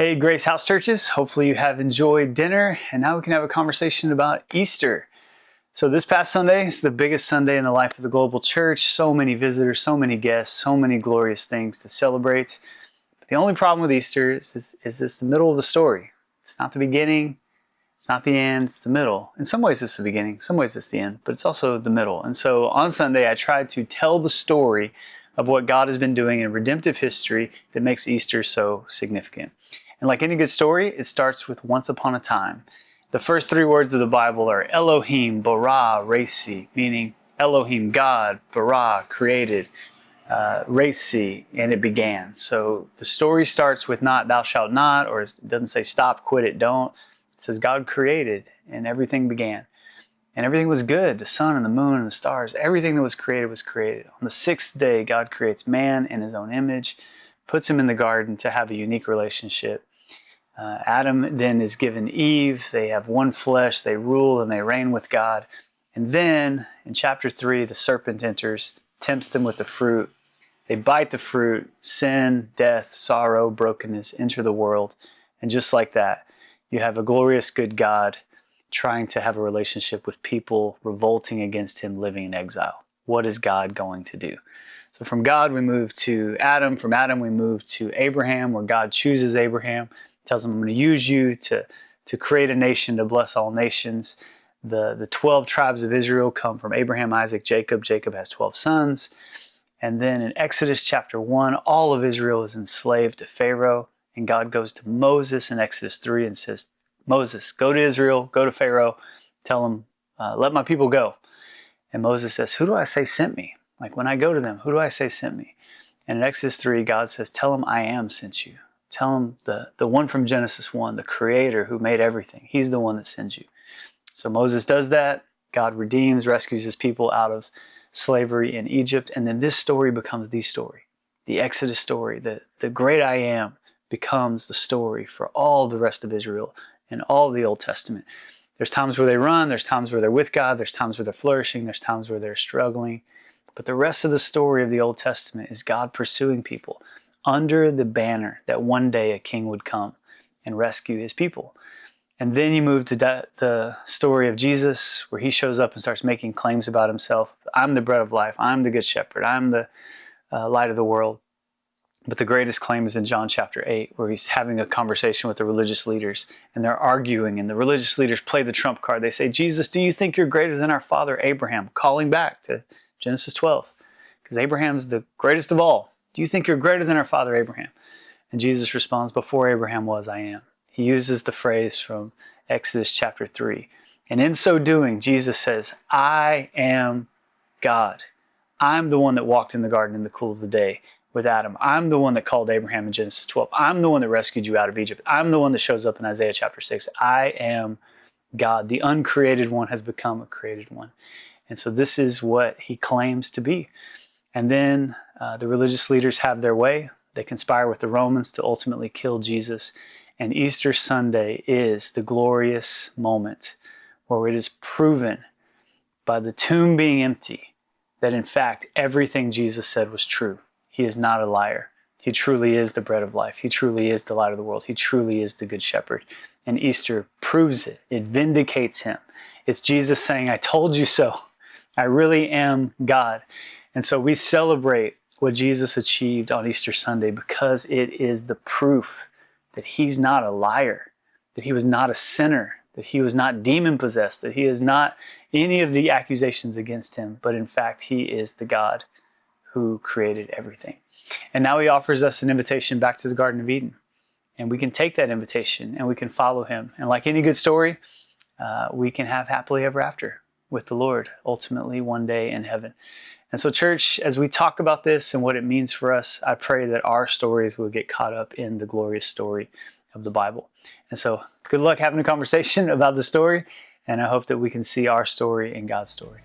Hey, Grace House Churches. Hopefully you have enjoyed dinner, and now we can have a conversation about Easter. So this past Sunday is the biggest Sunday in the life of the global church. So many visitors, so many guests, so many glorious things to celebrate. But the only problem with Easter is it's the middle of the story. It's not the beginning, it's not the end, it's the middle. In some ways it's the beginning, in some ways it's the end, but it's also the middle. And so on Sunday I tried to tell the story of what God has been doing in redemptive history that makes Easter so significant. And like any good story, it starts with once upon a time. The first three words of the Bible are Elohim, Bara, Resi, meaning Elohim, God, Bara, created, Resi, and it began. So the story starts with not thou shalt not, or it doesn't say stop, quit it, don't. It says God created and everything began. And everything was good. The sun and the moon and the stars, everything that was created was created. On the sixth day, God creates man in his own image, puts him in the garden to have a unique relationship. Adam then is given Eve. They have one flesh. They rule and they reign with God. And then in chapter 3, the serpent enters, tempts them with the fruit. They bite the fruit. Sin, death, sorrow, brokenness enter the world. And just like that, you have a glorious good God trying to have a relationship with people revolting against him, living in exile. What is God going to do? So from God, we move to Adam. From Adam, we move to Abraham, where God chooses Abraham, tells him, I'm going to use you to create a nation, to bless all nations. The 12 tribes of Israel come from Abraham, Isaac, Jacob. Jacob has 12 sons. And then in Exodus chapter 1, all of Israel is enslaved to Pharaoh. And God goes to Moses in Exodus 3 and says, Moses, go to Israel, go to Pharaoh, tell him, let my people go. And Moses says, who do I say sent me? Like when I go to them, who do I say sent me? And in Exodus 3, God says, tell him I am sent you. Tell him the one from Genesis 1, the creator who made everything. He's the one that sends you. So Moses does that. God redeems, rescues his people out of slavery in Egypt. And then this story becomes the story. The Exodus story, the great I am becomes the story for all the rest of Israel and all the Old Testament. There's times where they run, there's times where they're with God, there's times where they're flourishing, there's times where they're struggling. But the rest of the story of the Old Testament is God pursuing people under the banner that one day a king would come and rescue his people. And then you move to the story of Jesus, where he shows up and starts making claims about himself. I'm the bread of life. I'm the good shepherd. I'm the light of the world. But the greatest claim is in John chapter 8, where he's having a conversation with the religious leaders, and they're arguing, and the religious leaders play the trump card. They say, Jesus, do you think you're greater than our father Abraham? Calling back to Genesis 12, because Abraham's the greatest of all. Do you think you're greater than our father Abraham? And Jesus responds, before Abraham was, I am. He uses the phrase from Exodus chapter 3. And in so doing, Jesus says, I am God. I'm the one that walked in the garden in the cool of the day with Adam. I'm the one that called Abraham in Genesis 12. I'm the one that rescued you out of Egypt. I'm the one that shows up in Isaiah chapter 6. I am God. The uncreated one has become a created one. And so this is what he claims to be. And then the religious leaders have their way. They conspire with the Romans to ultimately kill Jesus. And Easter Sunday is the glorious moment where it is proven by the tomb being empty that in fact everything Jesus said was true. He is not a liar. He truly is the bread of life. He truly is the light of the world. He truly is the good shepherd. And Easter proves it. It vindicates him. It's Jesus saying, I told you so. I really am God. And so we celebrate what Jesus achieved on Easter Sunday because it is the proof that he's not a liar, that he was not a sinner, that he was not demon-possessed, that he is not any of the accusations against him, but in fact, he is the God who created everything. And now he offers us an invitation back to the Garden of Eden. And we can take that invitation and we can follow him. And like any good story, we can have happily ever after with the Lord, ultimately one day in heaven. And so church, as we talk about this and what it means for us, I pray that our stories will get caught up in the glorious story of the Bible. And so good luck having a conversation about the story. And I hope that we can see our story in God's story.